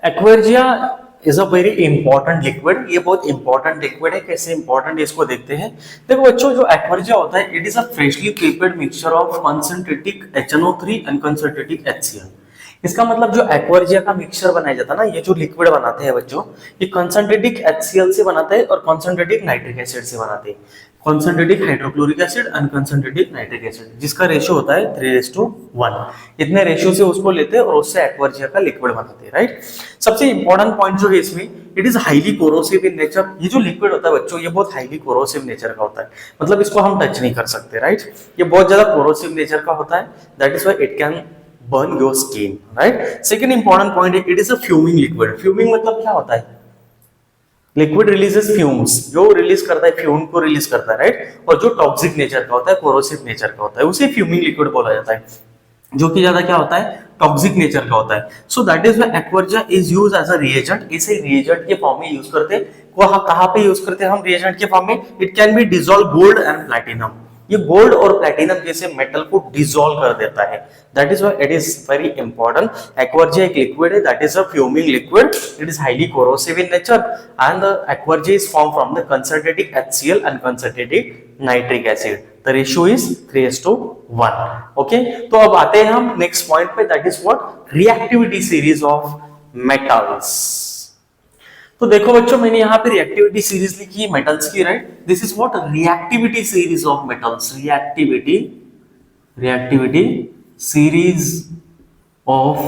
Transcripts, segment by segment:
Aquaria is a very important liquid. ये बहुत important liquid है। कैसे इंपॉर्टेंट है इसको देखते हैं। देखो बच्चों, जो एक्वेरिया होता है it is a freshly prepared mixture of concentrated HNO3 and concentrated HCl। इसका मतलब जो एक्वेरिया का मिक्सचर बनाया जाता है ना, ये जो लिक्विड बनाते हैं बच्चों, ये कंसंट्रेटिक HCl से बनाते हैं और कंसंट्रेटिक नाइट्रिक एसिड से बनाते हैं। Concentrated hydrochloric acid and concentrated nitric acid, जिसका रेशियो होता है 3:1। इतने रेशियो से उसको लेते हैं और उससे एक्वेरिया का लिक्विड बनाते हैं, राइट। सबसे इंपॉर्टेंट पॉइंट जो है इसमें, it is highly corrosive in nature. ये जो लिक्विड होता है बच्चों, ये बहुत हाईली कोरोसिव नेचर का होता है। मतलब इसको हम टच नहीं कर सकते, राइट। ये बहुत ज्यादा कोरोसिव नेचर का होता है, that is why it can burn your skin, right. Second important point है, it is a fuming liquid. Fuming मतलब क्या होता है? लिक्विड रिलीजेस फ्यूम्स, जो रिलीज करता है फ्यूम को रिलीज करता है, राइट। और जो टॉक्सिक नेचर का होता है, कोरोसिव नेचर का होता है, उसे फ्यूमिंग लिक्विड बोला जाता है। जो कि ज्यादा क्या होता है, टॉक्सिक नेचर का होता है। So that is why aqua regia is used as a reagent. इसे रिएजेंट के फॉर्म में यूज करते हैं। कहां पे यूज करते हैं हम रिएजेंट के फॉर्म में? It can be dissolve gold and platinum. ये गोल्ड और प्लैटिनम जैसे मेटल को डिसॉल्व कर देता है। That is why it is very important. Aqua regia एक लिक्विड है, that is a fuming liquid. It is highly corrosive in nature and the aqua regia is form from the concentrated HCl and concentrated nitric acid. The ratio is 3:1। Okay, तो अब आते हैं हम next point पे, that is what? Reactivity series of metals. तो देखो बच्चों, मैंने यहाँ पे रिएक्टिविटी सीरीज लिखी है मेटल्स की, right. This is what? Reactivity series of metals. Reactivity series of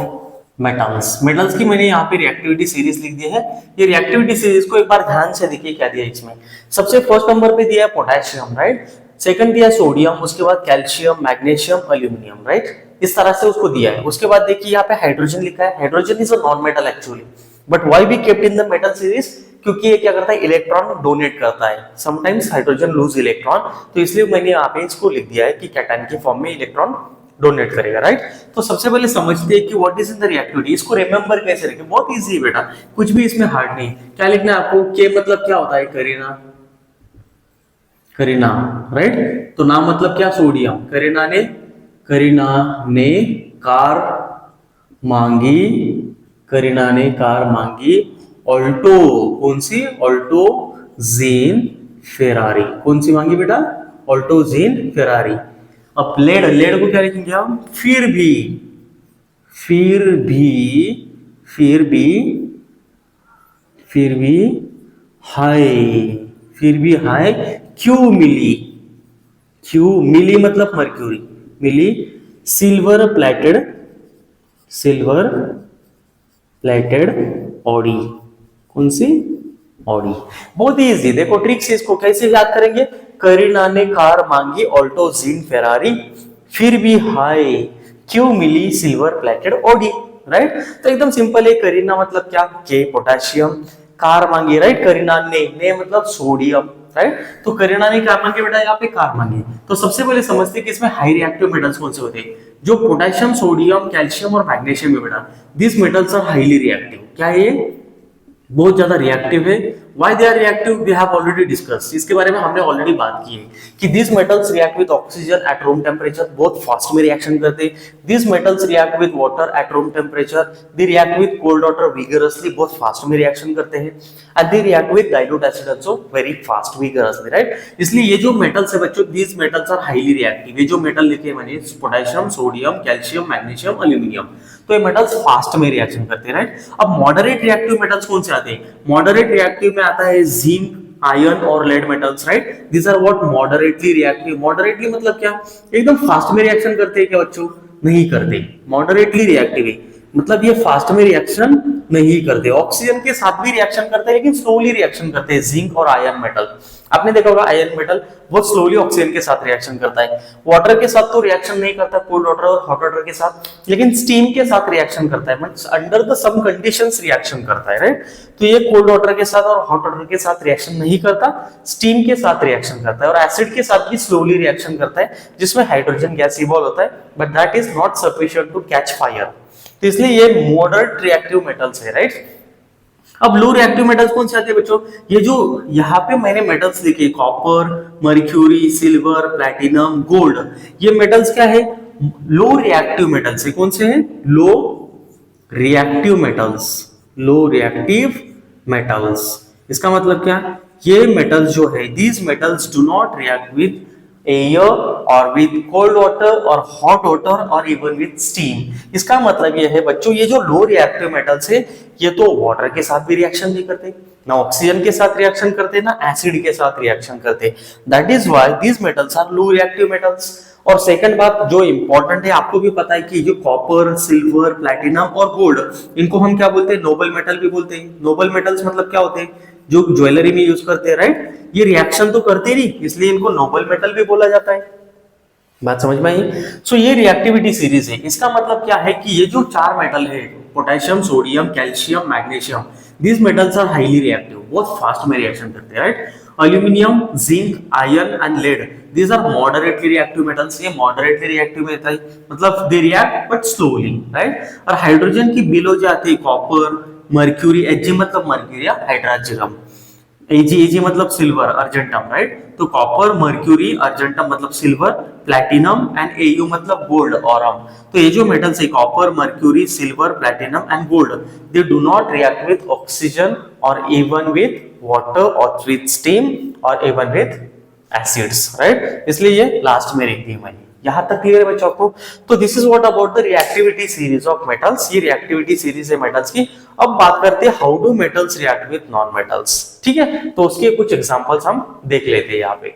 metals. Metals की मैंने यहाँ पे रिएक्टिविटी सीरीज लिख दी है। ये रिएक्टिविटी सीरीज को एक बार ध्यान से देखिए क्या दिया इसमें। सबसे फर्स्ट नंबर पे दिया है पोटेशियम, राइट। सेकंड दिया सोडियम, उसके बाद कैल्शियम, मैग्नीशियम, एल्यूमिनियम, राइट। इस तरह से उसको दिया है। उसके बाद देखिए यहाँ पे हाइड्रोजन लिखा है। Hydrogen is a non metal actually, but why we kept in the metal series? क्योंकि ये क्या करता है, इलेक्ट्रॉन डोनेट करता है। समटाइम्स हाइड्रोजन लूज इलेक्ट्रॉन, तो इसलिए मैंने यहाँ पे इसको लिख दिया है कि कैटायन के फॉर्म में इलेक्ट्रॉन डोनेट करेगा, राइट। तो सबसे पहले समझते हैं कि what is in the reactivity. इसको रिमेंबर कैसे रखें? बहुत इजी है बेटा, कुछ भी इसमें हार्ड नहीं। क्या लिखना है आपको? के मतलब क्या होता है? करीना, करीना, राइट। तो नाम मतलब क्या? सोडियम। करीना ने कार मांगी, करीना ने कार मांगी ऑल्टो। कौन सी? Alto gene Ferrari. कौन सी मांगी बेटा? Alto gene Ferrari. अब लेड, लेड को क्या लिखेंगे हम? फिर भी, फिर भी, फिर भी, फिर भी हाय, फिर भी हाय क्यों मिली? क्यों मिली मतलब मर्क्यूरी, मिली silver plated, silver plated Audi. कौन सी? ऑडी। बहुत ही इजी। देखो ट्रिक से इसको कैसे याद करेंगे? करीना ने कार मांगी ऑल्टो जीन फेरारी, फिर भी हाय क्यों मिली सिल्वर प्लेटेड ऑडी, राइट। तो एकदम सिंपल है। करीना मतलब क्या? के, पोटेशियम। कार मांगी, राइट। करीना ने मतलब सोडियम, राइट। तो करीना ने क्या मांगे बेटा? यहाँ पे कार मांगी। तो सबसे पहले समझते हैं कि इसमें हाई रिएक्टिव मेटल्स कौन से होते हैं। जो पोटेशियम, सोडियम, कैल्शियम और मैग्नीशियम है बेटा, this metals are highly reactive. क्या ये बहुत ज्यादा रिएक्टिव है? Why they are reactive we have already discussed. इसके बारे में हमने ऑलरेडी बात की है कि this metals react with oxygen at room temperature, बहुत फास्ट में रिएक्शन करते हैं। This metals react with water at room temperature, they react with cold water vigorously, बहुत फास्ट में रिएक्शन करते हैं। And they react with dilute acid also very fast vigorously, right. इसलिए ये जो मेटल्स है बच्चों, this metals are highly reactive. ये जो मेटल लिखे मैंने, potassium, sodium, calcium, magnesium, aluminium, तो ये मेटल्स फास्ट में रिएक्शन करते हैं, राइट। अब मॉडरेट रिएक्टिव मेटल्स कौन से आते हैं? मॉडरेट रिएक्टिव में आता है जिंक, आयरन और lead metals, right. These are what? Moderately reactive. Moderately मतलब क्या? एकदम फास्ट में रिएक्शन करते हैं क्या बच्चों? नहीं करते। मॉडरेटली रिएक्टिव है मतलब ये फास्ट में रिएक्शन नहीं करते। ऑक्सीजन के साथ भी रिएक्शन करते हैं लेकिन स्लोली रिएक्शन करते हैं। जिंक और आयरन मेटल, आपने देखा होगा आयरन मेटल बहुत स्लोली ऑक्सीजन के साथ रिएक्शन करता है। वाटर के साथ तो रिएक्शन नहीं करता, कोल्ड वाटर और हॉट वाटर के साथ, लेकिन स्टीम के साथ रिएक्शन करता है। मतलब under the some conditions reaction करता है, राइट। तो ये कोल्ड वाटर के साथ और हॉट वाटर के साथ रिएक्शन नहीं करता, स्टीम के साथ रिएक्शन करता है। और एसिड के साथ भी स्लोली रिएक्शन करता है, जिसमें हाइड्रोजन गैस इवॉल्व होता है, but that is not sufficient to catch fire. तो इसलिए ये मॉडरेट रिएक्टिव मेटल्स है, राइट। अब लो रिएक्टिव मेटल्स कौन से आते हैं बच्चों? ये जो यहाँ पे मैंने मेटल्स लिखे, copper, mercury, silver, platinum, gold, ये मेटल्स क्या है? लो रिएक्टिव मेटल्स है। कौन से हैं? लो रिएक्टिव मेटल्स। लो रिएक्टिव मेटल्स। इसका मतलब क्या, ये मेटल्स जो है, these metals do not react with air और विद कोल्ड वाटर और हॉट वाटर और इवन विद स्टीम। इसका मतलब ये है बच्चों, ये जो लो रिएक्टिव मेटल्स है, ये तो वाटर के साथ भी रिएक्शन नहीं करते, ना ऑक्सीजन के साथ रिएक्शन करते, ना एसिड के साथ रिएक्शन करते। That is why these metals are low reactive metals. और सेकंड बात जो इंपॉर्टेंट है, आपको भी पता है कि जो कॉपर, सिल्वर, प्लैटिनम और गोल्ड, इनको हम क्या बोलते हैं, नोबल मेटल भी बोलते हैं। नोबल मेटल्स मतलब क्या होते हैं, जो ज्वेलरी में यूज करते हैं, राइट। ये रिएक्शन तो करते नहीं, इसलिए इनको नोबल मेटल भी बोला जाता है। बात समझ में आई। सो ये रिएक्टिविटी सीरीज है। इसका मतलब क्या है कि ये जो चार मेटल है, potassium, sodium, calcium, magnesium, these metals are highly reactive, बहुत फास्ट में रिएक्शन करते हैं, right. Aluminium, zinc, iron and lead, these are moderately reactive metals. ये मॉडरेटली रिएक्टिव में है, मतलब they react but slowly, right. और हाइड्रोजन की बिलो जो आती है, कॉपर, मर्क्यूरी, Hg मतलब मर्क्यूरी या हाइड्रोजन, Ag मतलब सिल्वर, अर्जेंटम, राइट। तो कॉपर, मर्क्यूरी, अर्जेंटम मतलब सिल्वर, प्लैटिनम एंड Au मतलब गोल्ड, ऑरम। तो ये जो मेटल्स है, copper, mercury, silver, platinum and gold, they do not react with oxygen और इवन विद वाटर और विद स्टीम और इवन विद एसिड्स, राइट। इसलिए ये लास्ट में लिख दी मैंने। यहां तक क्लियर है बच्चों को। तो this is what about the reactivity series of metals. ये रिएक्टिविटी सीरीज है मेटल्स की। अब बात करते हैं how do metals react with non metals, ठीक है। तो उसके कुछ एग्जांपल्स हम देख लेते हैं यहाँ पे।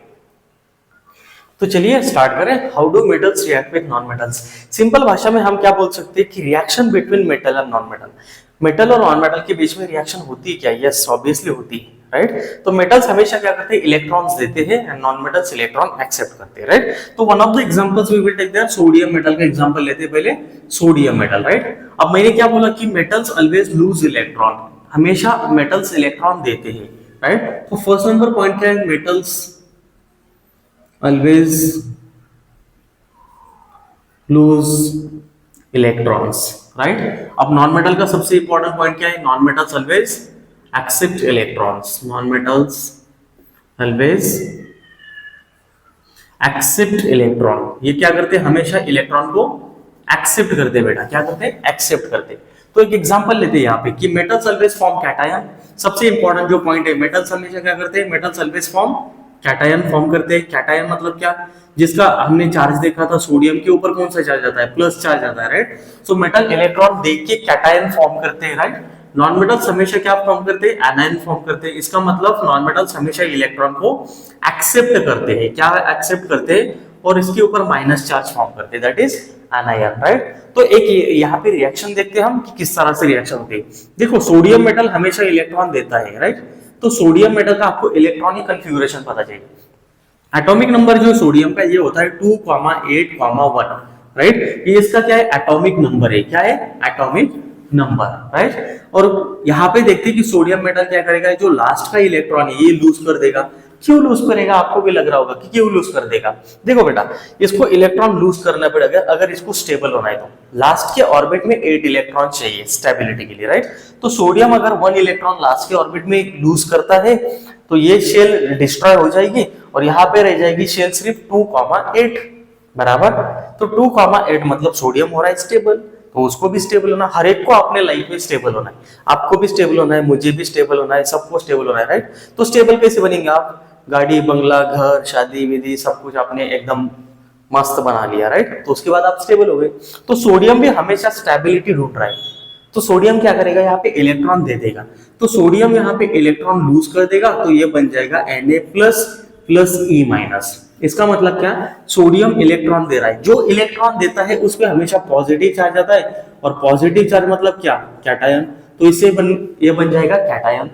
तो चलिए स्टार्ट करें। How do metals react with non metals. Simple भाषा में हम क्या बोल सकते हैं कि reaction between metal and non metal. Metal और नॉन मेटल के बीच में रिएक्शन होती है क्या? यस, ऑब्वियसली होती है, राइट। तो मेटल्स हमेशा क्या करते हैं, इलेक्ट्रॉन्स देते हैं and non metals electron accept करते हैं, राइट। तो one of the examples we will take there, sodium metal का एग्जांपल लेते हैं पहले। Sodium metal, right. अब मैंने क्या बोला कि मेटल्स ऑलवेज लूज इलेक्ट्रॉन, हमेशा मेटल्स इलेक्ट्रॉन देते हैं, राइट। तो फर्स्ट नंबर पॉइंट क्या है, metals always lose electrons, right. अब नॉन मेटल का सबसे इंपॉर्टेंट पॉइंट क्या है, non metals always accept electrons, non-metals always accept electron। ये क्या करते हैं, हमेशा इलेक्ट्रॉन को एक्सेप्ट करते हैं बेटा, क्या करते हैं, एक्सेप्ट करते हैं। तो एक एग्जांपल लेते हैं यहाँ पे कि मेटल्स ऑलवेज फॉर्म कैटायन। सबसे इंपॉर्टेंट जो पॉइंट है, मेटल्स हमेशा क्या करते हैं, metals always form cation form करते हैं। कैटायन मतलब क्या, जिसका हमने चार्ज देखा था, सोडियम के ऊपर कौन सा चार्ज आता है, प्लस चार्ज आता है, राइट। सो मेटल इलेक्ट्रॉन देख के कैटायन फॉर्म करते हैं, राइट। नॉन मेटल्स हमेशा क्या फॉर्म करते हैं, एनायन फॉर्म करते हैं। इसका मतलब नॉन मेटल्स हमेशा इलेक्ट्रॉन को एक्सेप्ट करते हैं, क्या एक्सेप्ट करते हैं, और इसके ऊपर माइनस चार्ज फॉर्म करते हैं, दैट इज एनायन, राइट। तो एक यहाँ पे रिएक्शन देखते हैं हम कि किस तरह से रिएक्शन होती है। देखो, सोडियम मेटल हमेशा इलेक्ट्रॉन देता है, राइट। तो सोडियम मेटल का आपको इलेक्ट्रॉनिक कंफिगरेशन पता चाहिए। एटॉमिक नंबर जो सोडियम का ये होता है 2,8,1, राइट। ये इसका क्या है, एटॉमिक नंबर है, क्या है, एटॉमिक नंबर, राइट। और यहाँ पे देखते हैं कि सोडियम मेटल क्या करेगा, जो लास्ट का इलेक्ट्रॉन है ये लूज कर देगा। क्यों लूज करेगा, आपको भी लग रहा होगा कि क्यों लूज कर देगा। देखो बेटा, इसको इलेक्ट्रॉन लूज करना पड़ेगा अगर इसको स्टेबल होना है तो। लास्ट के ऑर्बिट में 8 इलेक्ट्रॉन चाहिए स्टेबिलिटी के लिए, राइट। तो सोडियम अगर 1 इलेक्ट्रॉन लास्ट के ऑर्बिट में लूज करता है तो ये शेल डिस्ट्रॉय हो जाएगी और यहाँ पे रह जाएगी शेल सिर्फ 2,8, बराबर। तो 2,8 मतलब सोडियम हो रहा है स्टेबल, तो उसको भी स्टेबल होना, हर एक को अपने लाइफ में स्टेबल होना है। आपको भी स्टेबल होना है, मुझे भी स्टेबल होना है, सबको स्टेबल होना है, राइट। तो स्टेबल कैसे बनेंगे आप, गाड़ी, बंगला, घर, शादी विधि सब कुछ आपने एकदम मस्त बना लिया, राइट। तो उसके बाद आप स्टेबल हो गए। तो सोडियम भी हमेशा स्टेबिलिटी ढूंढ रहा है, तो सोडियम क्या करेगा, यहाँ पे इलेक्ट्रॉन दे देगा। तो सोडियम यहाँ पे इलेक्ट्रॉन लूज कर देगा, तो ये बन जाएगा Na++E-। इसका मतलब क्या, सोडियम इलेक्ट्रॉन दे रहा है, जो इलेक्ट्रॉन देता है उस पे हमेशा पॉजिटिव चार्ज आता है, और पॉजिटिव चार्ज मतलब क्या, कैटायन। तो इससे ये बन जाएगा कैटायन।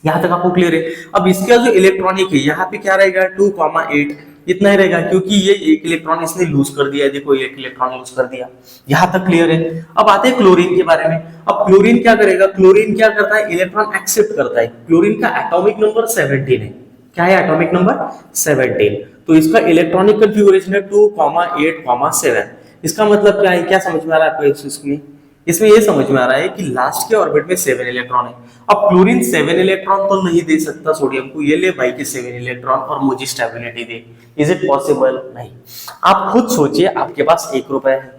यहां तक आपको क्लियर है। अब इसका जो इलेक्ट्रॉनिक है, यहाँ पे क्या रहेगा, 2,8 इतना ही रहेगा, क्योंकि ये एक इलेक्ट्रॉन इसने लूज कर दिया है। देखो, एक इलेक्ट्रॉन लूज कर दिया। यहां तक क्लियर है। अब आते हैं क्लोरीन के बारे में। अब क्लोरीन क्या करेगा, क्लोरीन क्या करता है, इलेक्ट्रॉन एक्सेप्ट करता है। क्लोरीन का एटॉमिक नंबर 17 है, क्या है, एटॉमिक नंबर 17। तो इसका इलेक्ट्रॉनिक कंफिगरेशन है 2,8,7। इसका मतलब क्या है, क्या समझ में आ रहा है आपको इसमें ये समझ में आ रहा है कि लास्ट के ऑर्बिट में 7 इलेक्ट्रॉन है। अब क्लोरीन 7 इलेक्ट्रॉन तो नहीं दे सकता सोडियम को, ये ले भाई के 7 इलेक्ट्रॉन और मुझे stability they. Is it possible? नहीं। आप खुद सोचिए, आपके पास 1 रुपए है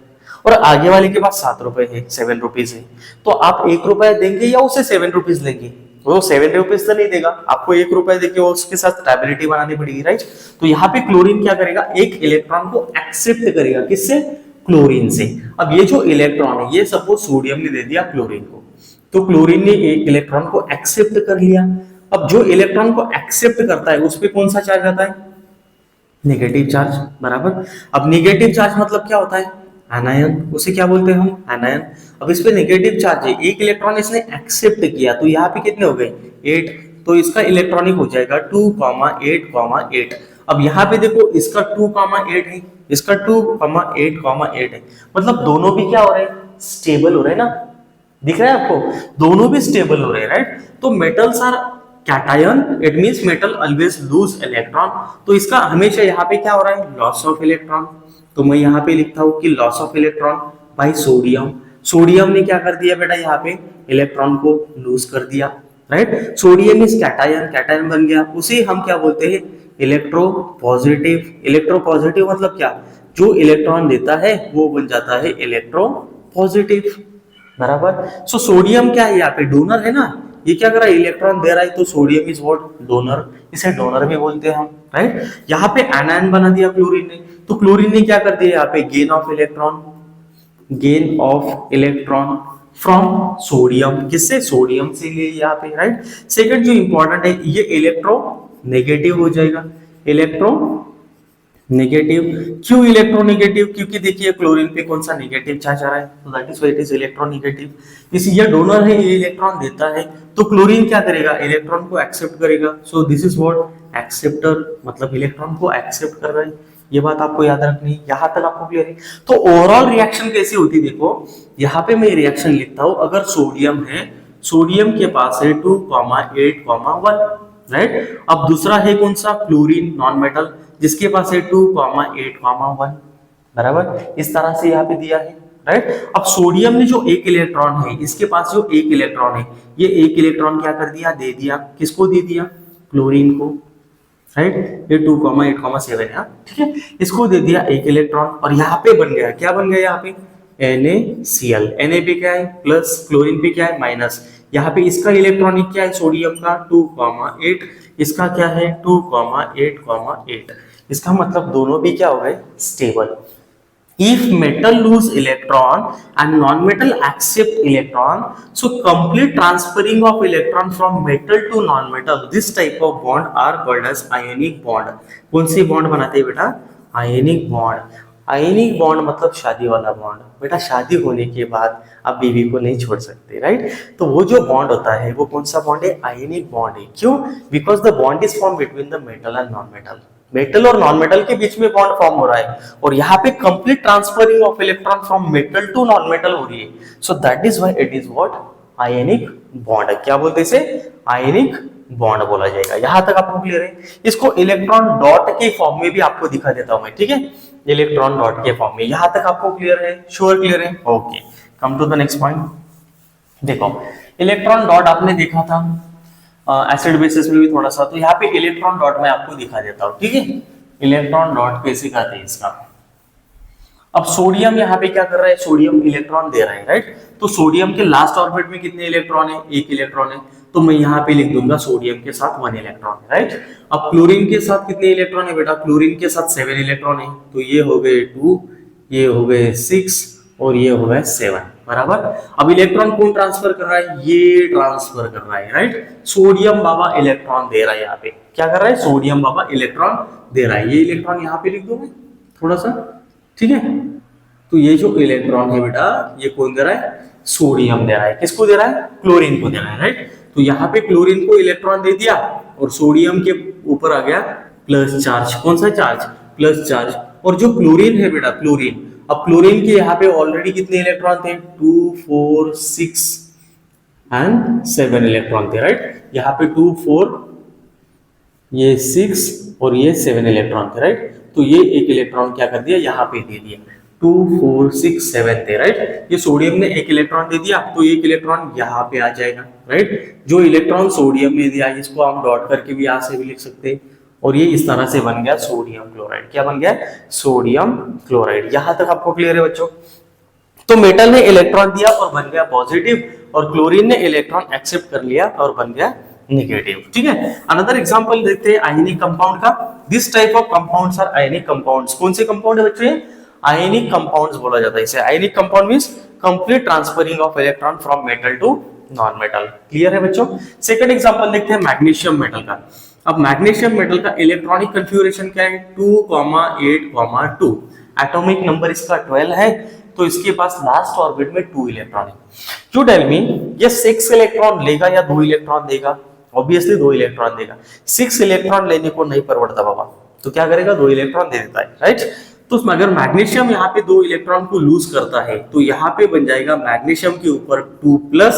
और आगे वाले के पास 7 रुपए है, 7 रुपीज है, तो आप 1 रुपया देंगे या उसे 7 रुपीज लेंगे? वो 7 रुपीज तो नहीं देगा, आपको 1 रुपया देके उसके साथ स्टेबिलिटी बनानी पड़ेगी, राइट? तो यहाँ पे क्लोरीन क्या करेगा, एक इलेक्ट्रॉन को एक्सेप्ट करेगा, किससे? क्लोरीन से। अब ये जो इलेक्ट्रॉन है, ये सपोज सोडियम ने दे दिया क्लोरीन को, तो क्लोरीन ने एक इलेक्ट्रॉन को एक्सेप्ट कर लिया। अब जो इलेक्ट्रॉन को एक्सेप्ट करता है उस पे कौन सा चार्ज आता है? नेगेटिव चार्ज, बराबर। अब नेगेटिव चार्ज मतलब क्या होता है? एनायन, उसे क्या बोलते हैं हम? एनायन। अब इस पे नेगेटिव चार्ज है, एक इलेक्ट्रॉन इसने एक्सेप्ट किया, तो यहाँ पे कितने हो गए? 8, तो इसका इलेक्ट्रॉनिक हो जाएगा 2,8,8। अब यहाँ पे देखो, इसका 2,8 है, इसका 2,8,8 है, मतलब दोनों भी क्या हो रहे हैं? स्टेबल हो रहे हैं ना, दिख रहा है आपको? दोनों भी स्टेबल हो रहे हैं, राइट? तो metals are cation, it means metal always lose electron, तो इसका हमेशा यहाँ पे क्या हो रहा है? Loss of electron. तो मैं यहाँ पे लिखता हूँ कि loss of electron by sodium. Sodium ने क्या कर दिया बेटा? यहाँ पे इलेक्ट्रॉन को लूज कर दिया, right? Sodium is cation, cation बन गया, उसे हम क्या बोलते हैं? Electro positive. इलेक्ट्रो पॉजिटिव मतलब क्या? जो इलेक्ट्रॉन देता है वो बन जाता है इलेक्ट्रो पॉजिटिव, बराबर। सो सोडियम क्या है? यहाँ पे डोनर है ना, ये क्या कर रहा है? इलेक्ट्रॉन दे रहा है, तो सोडियम इज व्हाट? डोनर, इसे डोनर भी बोलते हैं हम, राइट? यहाँ पे एनायन बना दिया क्लोरीन ने, तो क्लोरीन ने क्या कर दिया? यहाँ पे gain of electron, gain of electron from sodium, किससे? सोडियम से लिए यहाँ पे, राइट? सेकंड जो इंपॉर्टेंट है, ये इलेक्ट्रो नेगेटिव हो जाएगा, इलेक्ट्रो नेगेटिव। क्यों इलेक्ट्रोनेगेटिव? क्योंकि देखिए क्लोरीन पे कौन सा नेगेटिव चार्ज आ रहा है, तो that is why it is electronegative. इस ये डोनर है, ये इलेक्ट्रॉन देता है, तो क्लोरीन क्या करेगा? इलेक्ट्रॉन को एक्सेप्ट करेगा। So this is what? Acceptor, मतलब इलेक्ट्रॉन को एक्सेप्ट कर रहा है। ये बात आपको याद रखनी है, यहां तक आपको क्लियर है? तो ओवरऑल रिएक्शन कैसी होती है देखो, यहाँ पे मैं रिएक्शन लिखता हूं, अगर सोडियम है, सोडियम के पास है 2,8,1, राइट? अब दूसरा है कौन सा? क्लोरीन, नॉन मेटल, जिसके पास है 2,8,1, बराबर। इस तरह से यहाँ पे दिया है, राइट? अब सोडियम ने जो एक इलेक्ट्रॉन है, इसके पास जो एक इलेक्ट्रॉन है, ये एक इलेक्ट्रॉन क्या कर दिया? दे दिया, किसको दे दिया? क्लोरीन को, राइट? ये 2,8,7 है, ठीक है, इसको दे दिया एक इलेक्ट्रॉन, और यहाँ पे बन गया, क्या बन गया? यहाँ पे NaCl, Na पे क्या है? प्लस, क्लोरीन पे क्या है? माइनस। यहाँ पे इसका इलेक्ट्रॉनिक क्या है? सोडियम का 2,8, इसका क्या है? 2,8,8। इसका मतलब दोनों भी क्या हो गए? Stable. If metal lose electron and non-metal accept electron, so complete transferring of electron from metal to non-metal, this type of bond are called as ionic bond. कौन सी बॉन्ड बनाते हैं बेटा? Ionic bond. आयनिक बॉन्ड मतलब शादी वाला bond. बेटा शादी होने के बाद आप बीवी को नहीं छोड़ सकते, राइट? तो वो जो बॉन्ड होता है वो कौन सा बॉन्ड है? आयनिक बॉन्ड है। क्यों? Because the bond is form between the metal and non metal. Metal और नॉन मेटल के बीच में बॉन्ड फॉर्म हो रहा है, और यहाँ पे complete transferring of electron from metal to non metal हो रही है। So that is why it is what? Ionic bond. क्या बोलते हैं इसे? आयनिक बॉन्ड बोला जाएगा। यहां तक आपको क्लियर है? इसको इलेक्ट्रॉन डॉट के फॉर्म में भी आपको दिखा देता हूं मैं, ठीक है? इलेक्ट्रॉन डॉट के फॉर्म में। यहां तक आपको क्लियर है? श्योर क्लियर है? Okay, come to the next point. देखो इलेक्ट्रॉन डॉट आपने देखा था एसिड बेसिस में भी थोड़ा सा, तो यहाँ पे इलेक्ट्रॉन डॉट में आपको दिखा देता हूं, ठीक है? इलेक्ट्रॉन डॉट कैसे कहते हैं इसका। अब सोडियम यहाँ पे क्या कर रहा है? सोडियम इलेक्ट्रॉन दे रहा है, राइट? तो सोडियम के लास्ट ऑर्बिट में कितने इलेक्ट्रॉन है? एक इलेक्ट्रॉन है, तो मैं यहाँ पे लिख दूंगा सोडियम के साथ 1 इलेक्ट्रॉन है, राइट? अब क्लोरीन के साथ कितने इलेक्ट्रॉन है बेटा? क्लोरीन के साथ 7 इलेक्ट्रॉन है, तो ये हो गए 2, ये हो गए 6 और ये हो गए 7, बराबर। अब इलेक्ट्रॉन कौन ट्रांसफर कर रहा है? ये ट्रांसफर कर रहा है, राइट? सोडियम बाबा इलेक्ट्रॉन दे रहा है। यहाँ पे क्या कर रहा है? सोडियम बाबा इलेक्ट्रॉन दे रहा है। ये इलेक्ट्रॉन यहाँ पे लिख दो मैं थोड़ा सा, ठीक है? तो ये जो इलेक्ट्रॉन है बेटा, ये कौन दे रहा है? सोडियम दे रहा है। किसको दे रहा है? क्लोरीन को दे रहा है, राइट? तो यहाँ पे क्लोरीन को इलेक्ट्रॉन दे दिया, और सोडियम के ऊपर आ गया प्लस चार्ज। कौन सा चार्ज? Plus charge. और जो क्लोरीन है बेटा, क्लोरीन, अब क्लोरीन के यहाँ पे ऑलरेडी कितने इलेक्ट्रॉन थे? 2, 4, 6 एंड 7 इलेक्ट्रॉन थे, राइट? यहाँ पे 2, 4, ये 6 और ये 7 इलेक्ट्रॉन थे, राइट? तो ये एक इलेक्ट्रॉन क्या कर दिया? यहाँ पे दे दिया। 2, 4, 6, 7 थे, राइट? ये सोडियम ने एक इलेक्ट्रॉन दे दिया, तो एक इलेक्ट्रॉन यहाँ पे आ जाएगा, राइट? जो इलेक्ट्रॉन सोडियम ने दिया इसको हम डॉट करके भी यहाँ से भी लिख सकते हैं, और ये इस तरह से बन गया सोडियम क्लोराइड। क्या बन गया? Sodium chloride. यहां तक आपको क्लियर है बच्चों? तो मेटल ने इलेक्ट्रॉन दिया और बन गया पॉजिटिव, और क्लोरीन ने इलेक्ट्रॉन एक्सेप्ट कर लिया और बन गया नेगेटिव। ठीक है, अनदर एग्जांपल देखते हैं आयनिक कंपाउंड का। This type of compounds are ionic compounds. कौन से कंपाउंड है बच्चों? आयनिक कंपाउंड्स बोला जाता है इसे। Ionic compound means complete transferring of electron from metal to non metal. Clear है बच्चों? सेकंड एग्जांपल देखते हैं मैग्नीशियम मेटल का। अब मैग्नीशियम मेटल का इलेक्ट्रॉनिक कन्फिगरेशन क्या है? 2,8,2। एटॉमिक नंबर इसका 12 है, तो इसके पास लास्ट ऑर्बिट में 2 इलेक्ट्रॉन है। यू टेल मी, ये 6 इलेक्ट्रॉन लेगा या 2 इलेक्ट्रॉन देगा? ऑब्वियसली 2 इलेक्ट्रॉन देगा। 6 इलेक्ट्रॉन लेने को नहीं परवड़ता बाबा, तो क्या करेगा? 2 इलेक्ट्रॉन दे देता है, राइट? तो अगर मैग्नीशियम यहाँ पे 2 इलेक्ट्रॉन को लूज करता है, तो यहाँ पे बन जाएगा मैग्नीशियम के ऊपर 2 प्लस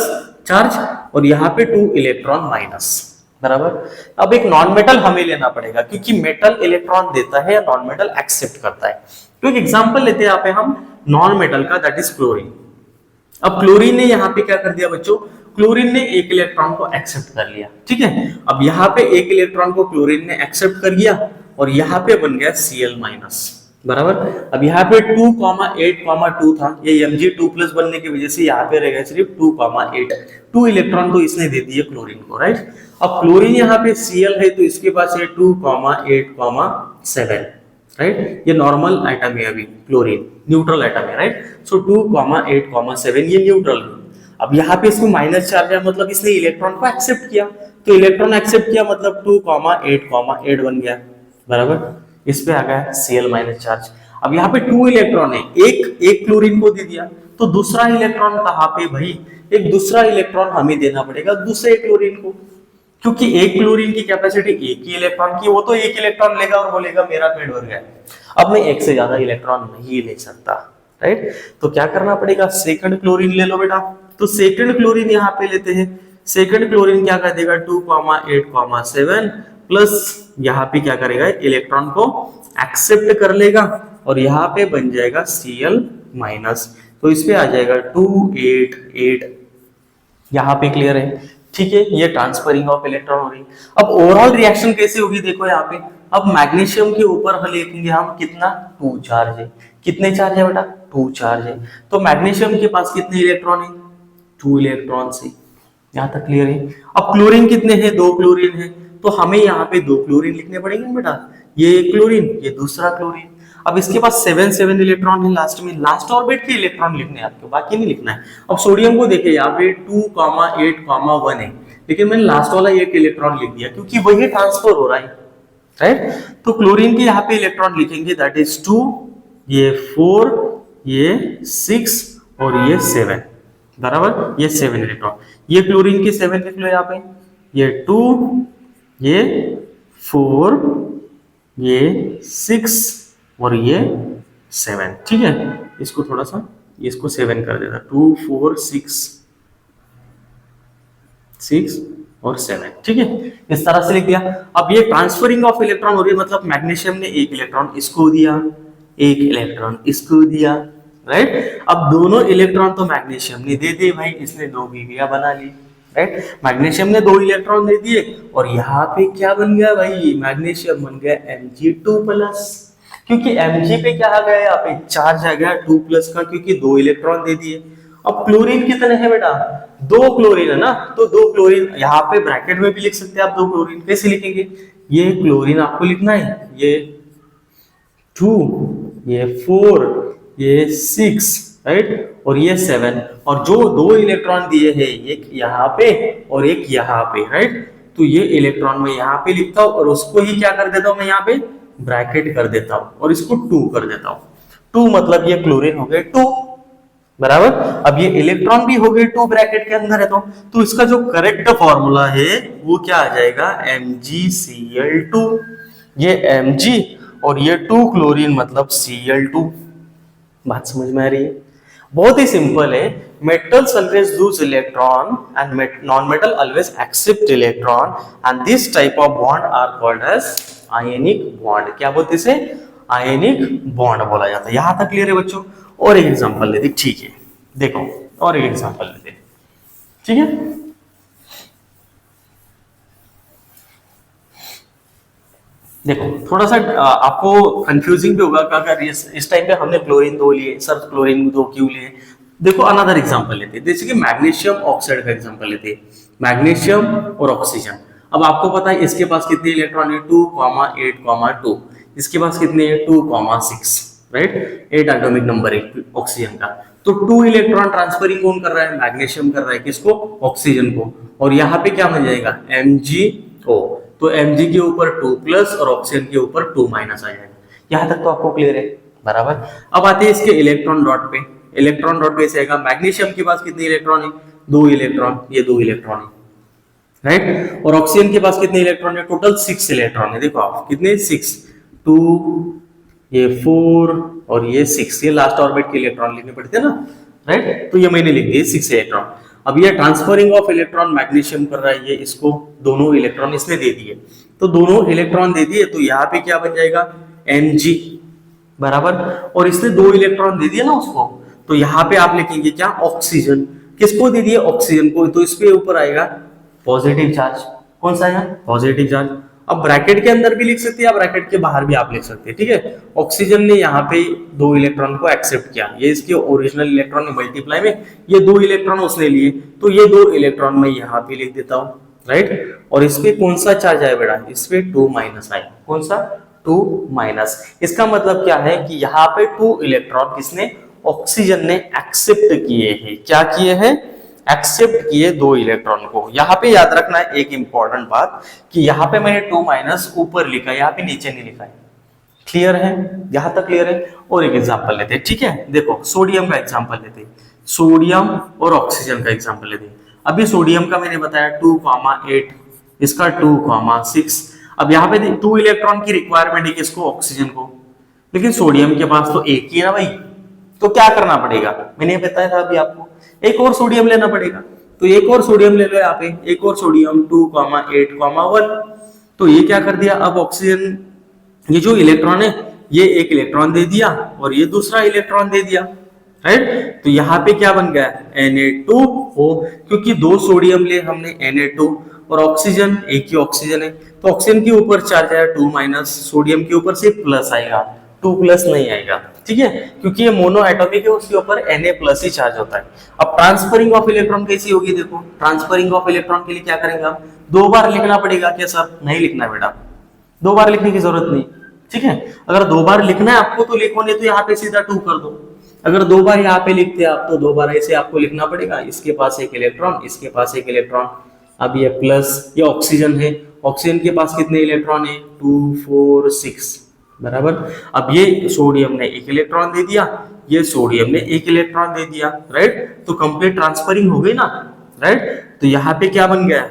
चार्ज और यहाँ पे 2 इलेक्ट्रॉन माइनस, बराबर। अब एक नॉन मेटल हमें लेना पड़ेगा, क्योंकि मेटल इलेक्ट्रॉन देता है या नॉन मेटल एक्सेप्ट करता है। तो एक एग्जांपल लेते हैं यहाँ पे हम नॉन मेटल का, दैट इज क्लोरीन। अब क्लोरीन ने यहाँ पे क्या कर दिया बच्चों? क्लोरीन ने एक इलेक्ट्रॉन को एक्सेप्ट कर लिया, ठीक है। अब यहाँ पे एक इलेक्ट्रॉन को क्लोरीन ने एक्सेप्ट कर लिया और यहाँ पे बन गया Cl माइनस, बराबर। अब यहाँ पे 2,8,2 था, ये Mg2+ बनने की वजह से यहाँ पे रहेगा सिर्फ 2,8। 2 इलेक्ट्रॉन तो इसने दे दिए क्लोरीन को, राइट। अब क्लोरीन यहाँ पे Cl है, तो इसके पास है 2,8,7, राइट। ये नॉर्मल एटम है, अभी क्लोरीन न्यूट्रल एटम है, राइट। सो 2,8,7 ये न्यूट्रल है। अब यहाँ पे इसको माइनस चार्ज है, मतलब इसने इलेक्ट्रॉन को एक्सेप्ट किया, तो इलेक्ट्रॉन एक्सेप्ट किया मतलब 2,8,8 बन गया, बराबर। इस पे आ गया Cl माइनस चार्ज। अब यहाँ पे 2 इलेक्ट्रॉन है, एक क्लोरीन को दे दिया, तो दूसरा इलेक्ट्रॉन कहाँ पे भाई? एक दूसरा इलेक्ट्रॉन हमें देना पड़ेगा दूसरे क्लोरीन को, क्योंकि एक क्लोरीन की कैपेसिटी एक ही इलेक्ट्रॉन की, वो तो एक इलेक्ट्रॉन लेगा और बोलेगा मेरा पेट भर गया। अब मैं एक से ज्यादा इलेक्ट्रॉन नहीं ले सकता, राइट। तो क्या करना पड़ेगा? सेकंड क्लोरीन ले लो बेटा। तो सेकंड क्लोरीन यहाँ पे लेते हैं। सेकंड क्लोरीन क्या कर देगा? 2,8,7 प्लस यहाँ पे क्या करेगा? इलेक्ट्रॉन को एक्सेप्ट कर लेगा और यहाँ पे बन जाएगा Cl माइनस, तो इस पे आ जाएगा 2,8,8। यहाँ पे क्लियर है? ठीक है, ये ट्रांसफरिंग ऑफ इलेक्ट्रॉन हो रही है। अब ओवरऑल रिएक्शन कैसे होगी देखो यहाँ पे। अब मैग्नीशियम के ऊपर हम लिखेंगे हम कितना? 2 चार्ज है। कितने चार्ज है बेटा? 2 चार्ज है। तो मैग्नीशियम के पास कितने इलेक्ट्रॉन है? 2 इलेक्ट्रॉन है। यहाँ तक क्लियर है? अब क्लोरीन कितने हैं? 2 क्लोरीन है, तो हमें यहाँ पे 2 क्लोरीन लिखने पड़ेंगे बेटा। ये क्लोरीन, ये दूसरा क्लोरीन। अब इसके पास 7 इलेक्ट्रॉन है लास्ट में, लास्ट ऑर्बिट के इलेक्ट्रॉन लिखने हैं आपको, बाकी नहीं लिखना है। अब सोडियम को देखिए, यहाँ पे 2,8,1 है, लेकिन मैंने लास्ट वाला एक इलेक्ट्रॉन लिख दिया क्योंकि वही ट्रांसफर हो रहा है, राइट। तो क्लोरीन के यहाँ पे इलेक्ट्रॉन लिखेंगे, दैट इज 2, ये 4, ये 6 और ये 7, बराबर। ये 7 इलेक्ट्रॉन, ये क्लोरीन के 7 लिख लो यहाँ पे, ये 2, ये 4, ये 6 और ये 7, ठीक है। इसको थोड़ा सा इसको 7 कर देता, 2, 4, 6 और 7, ठीक है। इस तरह से लिख दिया। अब ये ट्रांसफरिंग ऑफ इलेक्ट्रॉन हो रही है, मतलब मैग्नीशियम ने एक इलेक्ट्रॉन इसको दिया, एक इलेक्ट्रॉन इसको दिया, राइट। अब दोनों इलेक्ट्रॉन तो मैग्नीशियम ने दे दिए भाई, इसने 2 बीवियां बना ली, राइट। मैग्नीशियम ने 2 इलेक्ट्रॉन दे दिए और यहाँ पे क्या बन गया भाई? मैग्नीशियम बन गया Mg2+, क्योंकि Mg पे क्या आ गया? यहाँ पे चार्ज आ गया 2+ का, क्योंकि 2 इलेक्ट्रॉन दे दिए। अब क्लोरीन कितने हैं बेटा? 2 क्लोरीन है ना, तो 2 क्लोरीन यहाँ पे ब्रैकेट में भी लिख सकते हैं आप। 2 क्लोरीन कैसे लिखेंगे? ये क्लोरीन आपको लिखना है, ये 2, ये 4, ये 6, राइट, और ये 7, और जो 2 इलेक्ट्रॉन दिए हैं, एक यहाँ पे और एक यहाँ पे, राइट। तो ये इलेक्ट्रॉन मैं यहाँ पे लिखता हूँ और उसको ही क्या कर देता हूँ मैं यहाँ पे? ब्रैकेट कर देता हूँ और इसको 2 कर देता हूँ। 2 मतलब ये क्लोरीन हो गए 2, बराबर। अब ये इलेक्ट्रॉन भी हो गए 2 ब्रैकेट के अंदर है, तो इसका जो करेक्ट फॉर्मूला है वो क्या आ जाएगा? MgCl2। ये Mg और ये 2 क्लोरीन मतलब Cl2। बात समझ में आ रही है? बहुत ही सिंपल है। Metals always lose electron and non-metal always accept electron, and this type of bond are called as ionic bond। क्या बोलते हैं इसे? आयनिक बॉन्ड बोला जाता है। यहां तक क्लियर है बच्चों? और एक एग्जांपल लेते, ठीक है, देखो और एक एग्जांपल लेते, ठीक है। देखो थोड़ा सा आपको कंफ्यूजिंग भी होगा, अगर इस टाइम पे हमने क्लोरीन 2 लिए, सर क्लोरीन 2 क्यों लिए? देखो अनदर एग्जांपल लेते हैं, जैसे कि मैग्नीशियम ऑक्साइड का एग्जांपल लेते हैं, मैग्नीशियम और ऑक्सीजन। अब आपको पता है इसके पास कितने इलेक्ट्रॉन है, 2,8,2। इसके पास कितने हैं, 2,6, राइट, 8 एटॉमिक नंबर है ऑक्सीजन का। तो 2 इलेक्ट्रॉन ट्रांसफरिंग कौन कर रहा है, मैग्नीशियम कर रहा है, किसको, ऑक्सीजन को। और यहाँ पे क्या बन जाएगा, MgO। तो Mg के ऊपर 2+ और ऑक्सीजन के ऊपर 2- आ जाएगा। यहाँ तक तो आपको क्लियर है, बराबर। अब आते हैं इसके इलेक्ट्रॉन डॉट पे। इलेक्ट्रॉन डॉट पे ऐसे आएगा, मैग्नीशियम के पास कितने इलेक्ट्रॉन है, 2 इलेक्ट्रॉन, ये 2 इलेक्ट्रॉन है, राइट। और ऑक्सीजन के पास कितने इलेक्ट्रॉन है, टोटल 6 इलेक्ट्रॉन है। देखो आप कितने, 6, 2, ये 4 और ये 6, ये लास्ट ऑर्बिट के इलेक्ट्रॉन लिखने पड़ते हैं ना, राइट। तो ये मैंने लिख दिए 6 इलेक्ट्रॉन। अब ये ट्रांसफरिंग ऑफ इलेक्ट्रॉन मैग्नीशियम कर रहा है, ये इसको दोनों इलेक्ट्रॉन इसने दे दिए, तो दोनों इलेक्ट्रॉन दे दिए, तो यहाँ पे क्या बन जाएगा, Mg, बराबर। और इसने 2 इलेक्ट्रॉन दे दिया ना उसको, तो यहाँ पे आप लिखेंगे क्या, ऑक्सीजन। किसको दे दिए, ऑक्सीजन को, तो इस पे ऊपर आएगा पॉजिटिव चार्ज। कौन सा है, पॉजिटिव चार्ज। अब ब्रैकेट के अंदर भी लिख सकते हैं, ब्रैकेट के बाहर भी आप लिख सकते हैं, ठीक है। ऑक्सीजन ने यहाँ पे 2 इलेक्ट्रॉन को एक्सेप्ट किया, ये इसके ओरिजिनल इलेक्ट्रॉन ने मल्टीप्लाई में ये 2 इलेक्ट्रॉन उसने लिए, तो ये 2 इलेक्ट्रॉन मैं यहाँ पे लिख देता हूँ, राइट। और इस पे कौन सा चार्ज आया बेटा, इस पे 2- आए, कौन सा, 2-। इसका मतलब क्या है कि यहाँ पे 2 इलेक्ट्रॉन किसने, ऑक्सीजन ने एक्सेप्ट किए हैं। क्या किए हैं, एक्सेप्ट किए 2 इलेक्ट्रॉन को। यहाँ पे याद रखना है एक इंपॉर्टेंट बात, कि यहाँ पे मैंने 2- ऊपर लिखा है, यहाँ पे नीचे नहीं लिखा है। क्लियर है, यहाँ तक क्लियर है। और एक एग्जांपल लेते हैं, ठीक है। देखो सोडियम का एग्जांपल लेते हैं, सोडियम और ऑक्सीजन का एग्जांपल लेते हैं। अभी सोडियम का मैंने बताया 2,8, इसका 2,6। अब यहाँ पे 2 इलेक्ट्रॉन की रिक्वायरमेंट है किसको, ऑक्सीजन को, लेकिन सोडियम के पास तो एक ही है ना भाई, तो क्या करना पड़ेगा, मैंने बताया था अभी आपको, एक और सोडियम लेना पड़ेगा। तो एक और सोडियम ले लो यहाँ पे, एक और सोडियम 2,8,1। तो ये क्या कर दिया, अब ऑक्सीजन, ये जो इलेक्ट्रॉन है, ये एक इलेक्ट्रॉन दे दिया और ये दूसरा इलेक्ट्रॉन दे दिया, राइट। तो यहाँ पे क्या बन गया, Na2O, क्योंकि 2 सोडियम ले हमने Na2, और ऑक्सीजन एक ही ऑक्सीजन है, तो ऑक्सीजन के ऊपर चार्ज आया 2-, सोडियम के ऊपर से प्लस आएगा, 2+ नहीं आएगा, ठीक है, क्योंकि ये मोनो एटॉमिक है, उसके ऊपर Na+ ही चार्ज होता है। अब ट्रांसफरिंग ऑफ इलेक्ट्रॉन कैसी होगी, देखो ट्रांसफरिंग ऑफ इलेक्ट्रॉन के लिए क्या करेंगे हम, 2 बार लिखना पड़ेगा क्या सर, नहीं लिखना बेटा, 2 बार लिखने की जरूरत नहीं, ठीक है। अगर 2 बार लिखना है आपको तो लिखो, नहीं तो यहाँ पे सीधा 2 कर दो। अगर 2 बार यहाँ पे लिखते हैं आप, तो 2 बार ऐसे आपको लिखना पड़ेगा, इसके पास एक इलेक्ट्रॉन, इसके पास एक इलेक्ट्रॉन। अब ये प्लस, ये ऑक्सीजन है, ऑक्सीजन के पास कितने इलेक्ट्रॉन है, 2, 4, 6, बराबर। अब ये सोडियम ने एक इलेक्ट्रॉन दे दिया, ये सोडियम ने एक इलेक्ट्रॉन दे दिया, राइट। तो कंप्लीट ट्रांसफरिंग हो गई ना, राइट। तो यहाँ पे क्या बन गया,